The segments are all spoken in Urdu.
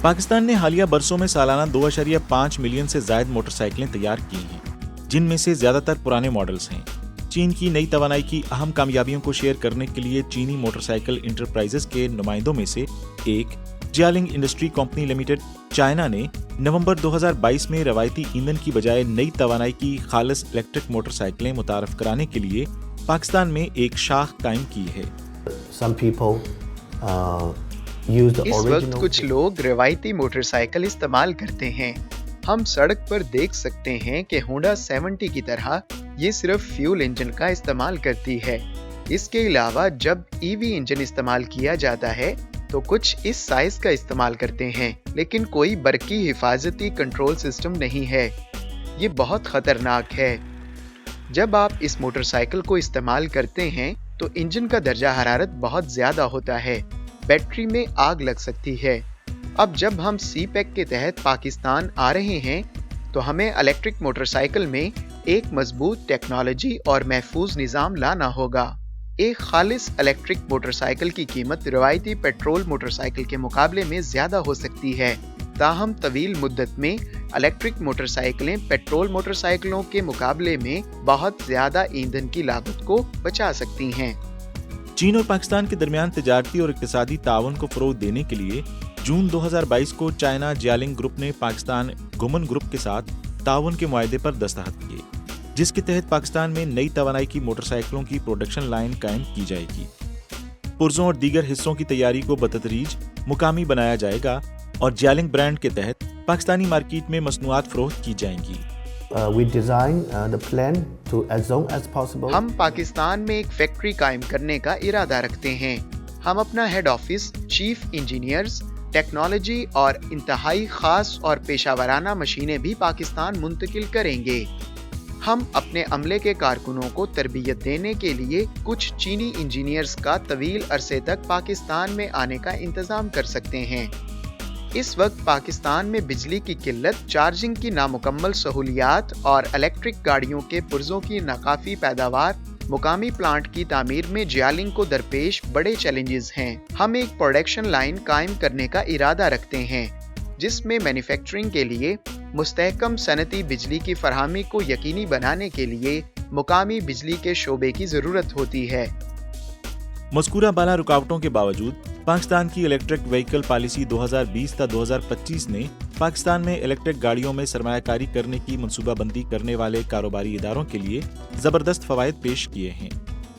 پاکستان نے حالیہ برسوں میں سالانہ 2.5 ملین سے زائد موٹر سائیکلیں تیار کی ہیں، جن میں سے زیادہ تر پرانے ماڈلز ہیں۔ چین کی نئی توانائی کی اہم کامیابیوں کو شیئر کرنے کے لیے چینی موٹر سائیکل انٹرپرائزز کے نمائندوں میں سے ایک جیالنگ انڈسٹری کمپنی لمیٹڈ چائنا نے نومبر 2022 میں روایتی ایندھن کی بجائے نئی توانائی کی خالص الیکٹرک موٹر سائیکلیں متعارف کرانے کے لیے پاکستان میں ایک شاخ قائم کی ہے۔ اس وقت کچھ لوگ روایتی موٹر سائیکل استعمال کرتے ہیں۔ ہم سڑک پر دیکھ سکتے ہیں کہ ہونڈا 70 کی طرح یہ صرف فیول انجن کا استعمال کرتی ہے۔ اس کے علاوہ جب ای وی انجن استعمال کیا جاتا ہے تو کچھ اس سائز کا استعمال کرتے ہیں، لیکن کوئی برقی حفاظتی کنٹرول سسٹم نہیں ہے۔ یہ بہت خطرناک ہے۔ جب آپ اس موٹر سائیکل کو استعمال کرتے ہیں تو انجن کا درجہ حرارت بہت زیادہ ہوتا ہے، بیٹری میں آگ لگ سکتی ہے۔ اب جب ہم سی پیک کے تحت پاکستان آ رہے ہیں تو ہمیں الیکٹرک موٹر سائیکل میں ایک مضبوط ٹیکنالوجی اور محفوظ نظام لانا ہوگا۔ ایک خالص الیکٹرک موٹر سائیکل کی قیمت روایتی پیٹرول موٹر سائیکل کے مقابلے میں زیادہ ہو سکتی ہے، تاہم طویل مدت میں الیکٹرک موٹر سائیکلیں پیٹرول موٹر سائیکلوں کے مقابلے میں بہت زیادہ ایندھن کی لاگت کو بچا سکتی ہیں۔ چین اور پاکستان کے درمیان تجارتی اور اقتصادی تعاون کو فروغ دینے کے لیے جون 2022 کو چائنا جیالنگ گروپ نے پاکستان گومن گروپ کے ساتھ تعاون کے معاہدے پر دستخط کیے، جس کے تحت پاکستان میں نئی توانائی کی موٹر سائیکلوں کی پروڈکشن لائن قائم کی جائے گی۔ پرزوں اور دیگر حصوں کی تیاری کو بتدریج مقامی بنایا جائے گا اور جیالنگ برانڈ کے تحت پاکستانی مارکیٹ میں مصنوعات فروخت کی جائیں گی۔ ہم پاکستان میں ایک فیکٹری قائم کرنے کا ارادہ رکھتے ہیں۔ ہم اپنا head office, chief engineers, technology اور انتہائی خاص اور پیشہ ورانہ مشینیں بھی پاکستان منتقل کریں گے۔ ہم اپنے عملے کے کارکنوں کو تربیت دینے کے لیے کچھ چینی انجینئرز کا طویل عرصے تک پاکستان میں آنے کا انتظام کر سکتے ہیں۔ اس وقت پاکستان میں بجلی کی قلت، چارجنگ کی نامکمل سہولیات اور الیکٹرک گاڑیوں کے پرزوں کی ناکافی پیداوار مقامی پلانٹ کی تعمیر میں جیالنگ کو درپیش بڑے چیلنجز ہیں۔ ہم ایک پروڈکشن لائن قائم کرنے کا ارادہ رکھتے ہیں جس میں مینوفیکچرنگ کے لیے مستحکم صنعتی بجلی کی فراہمی کو یقینی بنانے کے لیے مقامی بجلی کے شعبے کی ضرورت ہوتی ہے۔ مذکورہ بالا رکاوٹوں کے باوجود پاکستان کی الیکٹرک وہیکل پالیسی 2020 تا 2025 نے پاکستان میں الیکٹرک گاڑیوں میں سرمایہ کاری کرنے کی منصوبہ بندی کرنے والے کاروباری اداروں کے لیے زبردست فوائد پیش کیے ہیں،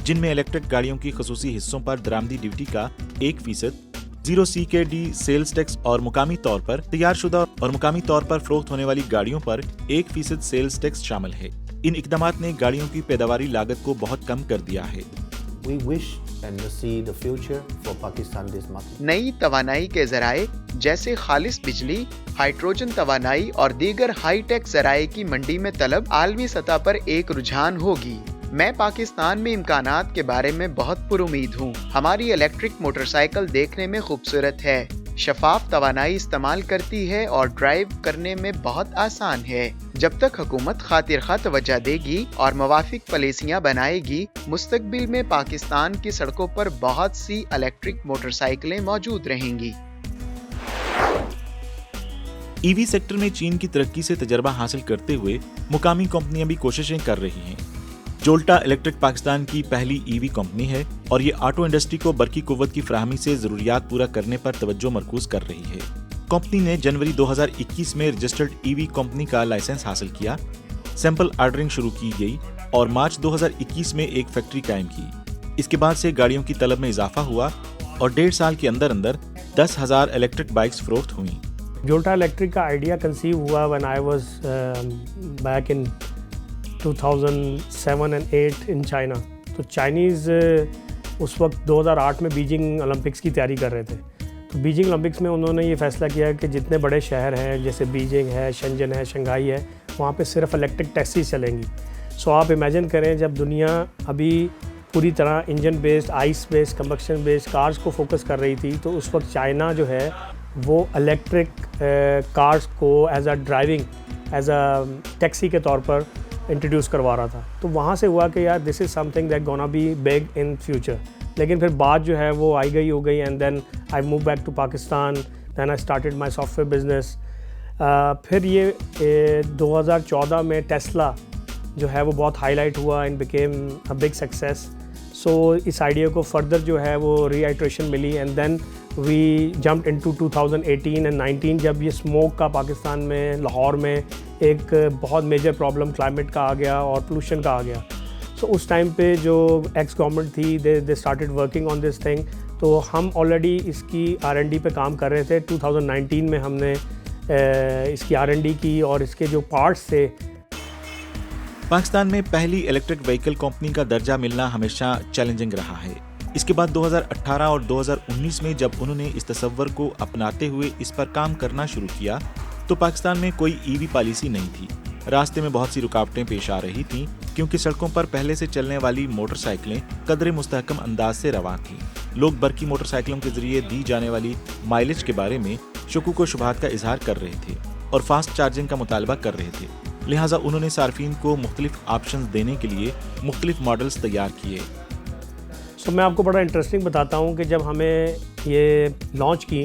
جن میں الیکٹرک گاڑیوں کی خصوصی حصوں پر درآمدی ڈیوٹی کا 1%، 0 CKD سیلز ٹیکس اور مقامی طور پر تیار شدہ اور مقامی طور پر فروخت ہونے والی گاڑیوں پر 1% سیلز ٹیکس شامل ہے۔ ان اقدامات نے گاڑیوں کی پیداواری لاگت کو بہت کم کر دیا ہے۔ نئی توانائی کے ذرائع جیسے خالص بجلی، ہائیڈروجن توانائی اور دیگر ہائی ٹیک ذرائع کی منڈی میں طلب عالمی سطح پر ایک رجحان ہوگی۔ میں پاکستان میں امکانات کے بارے میں بہت پر امید ہوں۔ ہماری الیکٹرک موٹر سائیکل دیکھنے میں خوبصورت ہے، شفاف توانائی استعمال کرتی ہے اور ڈرائیو کرنے میں بہت آسان ہے۔ جب تک حکومت خاطر خواہ توجہ دے گی اور موافق پالیسیاں بنائے گی، مستقبل میں پاکستان کی سڑکوں پر بہت سی الیکٹرک موٹر سائیکلیں موجود رہیں گی۔ ای وی سیکٹر میں چین کی ترقی سے تجربہ حاصل کرتے ہوئے مقامی کمپنیاں بھی کوششیں کر رہی ہیں۔ جولٹا الیکٹرک پاکستان کی پہلی ای وی کمپنی ہے اور یہ آٹو انڈسٹری کو برقی قوت کی فراہمی سے ضروریات پورا کرنے پر توجہ مرکوز کر رہی ہے۔ کمپنی نے جنوری 2021 میں رجسٹرڈ ای وی کمپنی کا لائسنس حاصل کیا، سیمپل آرڈرنگ شروع کی گئی اور مارچ 2021 میں ایک فیکٹری قائم کی۔ اس کے بعد سے گاڑیوں کی طلب میں اضافہ ہوا اور 1.5 سال کے اندر 10,000 الیکٹرک بائکس فروخت ہوئیں۔ جولٹا الیکٹرک کا آئیڈیا کنسیو ہوا when I was back in 2007 and 8 in China۔ تو چائنیز اس وقت 2008 میں بیجنگ اولمپکس کی تیاری کر رہے تھے۔ تو بیجنگ اولمپکس میں انہوں نے یہ فیصلہ کیا کہ جتنے بڑے شہر ہیں جیسے بیجنگ ہے، شنجن ہے، شنگھائی ہے، وہاں پہ صرف الیکٹرک ٹیکسیز چلیں گی۔ سو آپ امیجن کریں جب دنیا ابھی پوری طرح engine based, ICE based, combustion based cars کو فوکس کر رہی تھی، تو اس وقت چائنا جو ہے وہ الیکٹرک کارز کو as a driving, as a taxi کے طور پر انٹروڈیوس کروا رہا تھا۔ تو وہاں سے ہوا کہ یار this is something that gonna be big in future. لیکن پھر بات جو ہے وہ آئی گئی ہو گئی، and then I move back to Pakistan. Then I started my software business. پھر یہ 2014 میں ٹیسلا جو ہے وہ بہت ہائی لائٹ ہوا and became a big success. So اس آئیڈیا کو فردر جو ہے وہ ری آئٹریشن ملی and then we jumped into 2018 and 19 جب یہ اسموک کا پاکستان میں لاہور میں ایک بہت میجر پرابلم کلائمیٹ کا آ گیا اور پولوشن کا آ گیا. سو اس ٹائم پہ جو ایکس گورنمنٹ تھی they started working on this thing. تو ہم آلریڈی اس کی R&D پہ کام کر رہے تھے. 2019 میں ہم نے اس کی R&D کی اور اس کے جو پارٹس تھے. پاکستان میں پہلی الیکٹرک وہیکل کمپنی کا درجہ ملنا ہمیشہ چیلنجنگ رہا ہے. اس کے بعد 2018 اور 2019 میں جب انہوں نے اس تصور کو اپناتے ہوئے اس پر کام کرنا شروع کیا تو پاکستان میں کوئی EV پالیسی نہیں تھی. راستے میں بہت سی رکاوٹیں پیش آ رہی تھیں کیونکہ سڑکوں پر پہلے سے چلنے والی موٹر سائیکلیں قدرے مستحکم انداز سے رواں تھیں. لوگ برقی موٹر سائیکلوں کے ذریعے دی جانے والی مائلیج کے بارے میں شکوک و شبہات کا اظہار کر رہے تھے اور فاسٹ چارجنگ کا مطالبہ کر رہے تھے. لہٰذا انہوں نے صارفین کو مختلف آپشنز دینے کے لیے مختلف ماڈلز تیار کیے. میں آپ کو بڑا انٹرسٹنگ بتاتا ہوں کہ جب ہمیں یہ لانچ کی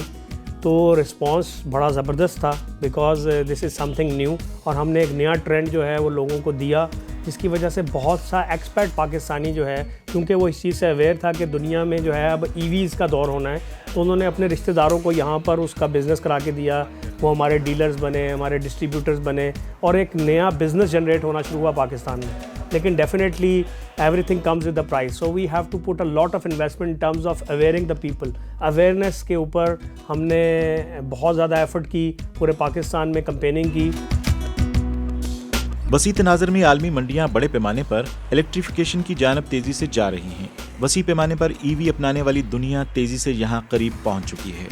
تو رسپانس بڑا زبردست تھا because this is some thing new اور ہم نے ایک نیا ٹرینڈ جو ہے وہ لوگوں کو دیا جس کی وجہ سے بہت سا ایکسپرٹ پاکستانی جو ہے کیونکہ وہ اس چیز سے اویئر تھا کہ دنیا میں جو ہے اب EVs کا دور ہونا ہے تو انہوں نے اپنے رشتہ داروں کو یہاں پر اس کا بزنس کرا کے دیا. وہ ہمارے ڈیلرز بنے, ہمارے ڈسٹریبیوٹرز بنے اور ایک نیا بزنس جنریٹ ہونا شروع ہوا پاکستان میں. لیکن definitely everything comes with the prize. So we have to put a lot of investment in terms of awaring the people. Awareness کے اوپر ہم نے بہت زیادہ ایفرٹ کی, پورے پاکستان میں کمپیننگ کی. وسیع تناظر میں عالمی منڈیاں بڑے پیمانے پر الیکٹریفیکیشن کی جانب تیزی سے جا رہی ہیں. وسیع پیمانے پر EV اپنانے والی دنیا تیزی سے یہاں قریب پہنچ چکی ہے.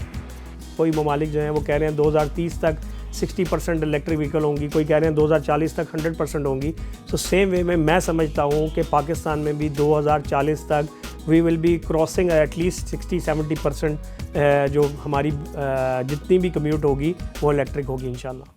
کوئی ممالک جو ہیں وہ کہہ رہے ہیں 2030 تک 60% الیکٹرک وہیکل ہوں گی, کوئی کہہ رہے ہیں 2040 تک 100% ہوں گی. سو سیم وے میں سمجھتا ہوں کہ پاکستان میں بھی 2040 تک we will be crossing at least 60-70% جو ہماری جتنی بھی کمیوٹ ہوگی وہ الیکٹرک ہوگی انشاءاللہ.